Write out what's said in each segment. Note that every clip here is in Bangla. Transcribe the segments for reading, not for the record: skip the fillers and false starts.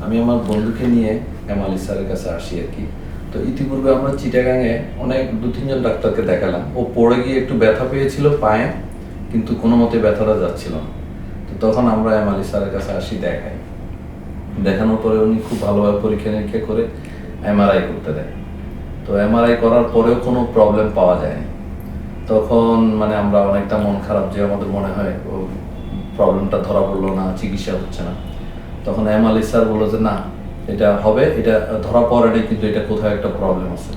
আমি আমার বন্ধুকে নিয়ে এমালি স্যারের কাছে আসি আর কি। তো ইতিপূর্বে আমরা চিটাগাঙে অনেক 2-3 জন ডাক্তারকে দেখালাম। ও পড়ে গিয়ে একটু ব্যথা পেয়েছিল পায়ে, কিন্তু কোনো মতে ব্যথাটা যাচ্ছিল না। তো তখন আমরা এমালি স্যারের কাছে আসি, দেখানোর পরে উনি খুব ভালোভাবে পরীক্ষা নিরীক্ষা করে এমআরআই করতে দেয়। তো এমআরআই করার পরেও কোনো প্রবলেম পাওয়া যায়নি। তখন মানে আমরা অনেকটা মন খারাপ, যে আমাদের মনে হয় ও প্রবলেমটা ধরা পড়লো না, চিকিৎসা হচ্ছে না। তখন এমআলি স্যার বললো যে না, এটা হবে, এটা ধরা পড়েনি, কিন্তু এটা কোথাও একটা প্রবলেম আছে।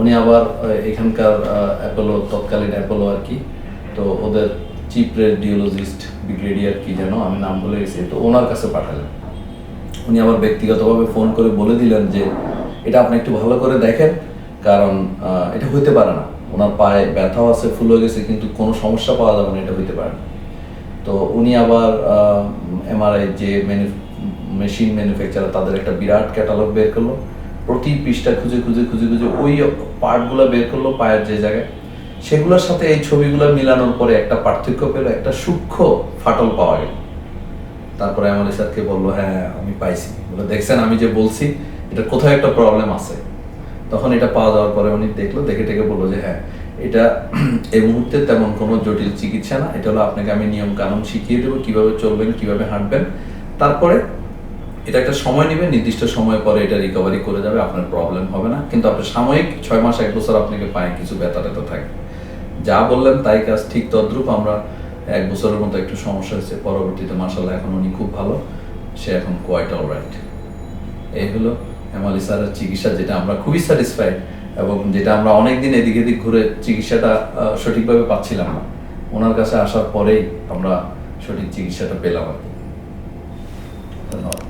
উনি আবার এখানকার অ্যাপোলো, তৎকালীন অ্যাপোলো আর কি, তো ওদের চিফ রেডিওলজিস্ট ব্রিগেডিয়ার কি যেন, আমি নাম ভুলে গেছি, তো ওনার কাছে পাঠালেন। উনি আবার ব্যক্তিগতভাবে ফোন করে বলে দিলেন যে এটা আপনি একটু ভালো করে দেখেন, কারণ এটা হইতে পারে না। ওনার পায়ে ব্যথাও আছে, ফুল হয়ে গেছে, কিন্তু কোনো সমস্যা পাওয়া যাবে না, এটা হইতে পারে না। তো উনি আবার এমআরআই যে মেশিন ম্যানুফ্যাকচারার, তাদের একটা বিরাট ক্যাটালগ বের করলো। প্রতি পৃষ্ঠা খুঁজে খুঁজে খুঁজে খুঁজে ওই পার্টগুলো বের করলো পায়ের যে জায়গায়, সেগুলোর সাথে এই ছবিগুলো মিলানোর পরে একটা পার্থক্য পেলো, একটা সূক্ষ্ম ফাটল পাওয়া গেল। তারপরে এমআরআই স্যারকে বললো, হ্যাঁ আমি পাইছি, বলে দেখছেন আমি যে বলছি এটা কোথাও একটা প্রবলেম আছে। তখন এটা পাওয়া যাওয়ার পরে উনি দেখলো, দেখে টেকে বললো যে হ্যাঁ, এটা এই মুহূর্তে তেমন কোনো জটিল চিকিৎসা না, এটা হলো আপনাকে আমি নিয়ম কানুন শিখিয়ে দেবো, কিভাবে চলবেন, কিভাবে হাঁটবেন। তারপরে এটা একটা সময় নেবে, নির্দিষ্ট সময় পরে এটা রিকভারি করে যাবে, আপনার প্রবলেম হবে না, কিন্তু আপনার সাময়িক 6 মাস 1 বছর আপনাকে পায়ে কিছু ব্যথা ট্যাথা থাকবে। যা বললেন তাই কাজ, ঠিক তদ্রুপ। আমরা 1 বছরের মতো একটু সমস্যা হয়েছে, পরবর্তীতে মাশাআল্লাহ এখন উনি খুব ভালো, সে এখন কোয়াইট অলরাইট। এই হলো এমআলি স্যারের চিকিৎসা, যেটা আমরা খুবই স্যাটিসফাইড, এবং যেটা আমরা অনেকদিন এদিক এদিক ঘুরে চিকিৎসাটা সঠিকভাবে পাচ্ছিলাম না। ওনার কাছে আসার পরেই আমরা সঠিক চিকিৎসাটা পেলাম আর কি। ধন্যবাদ।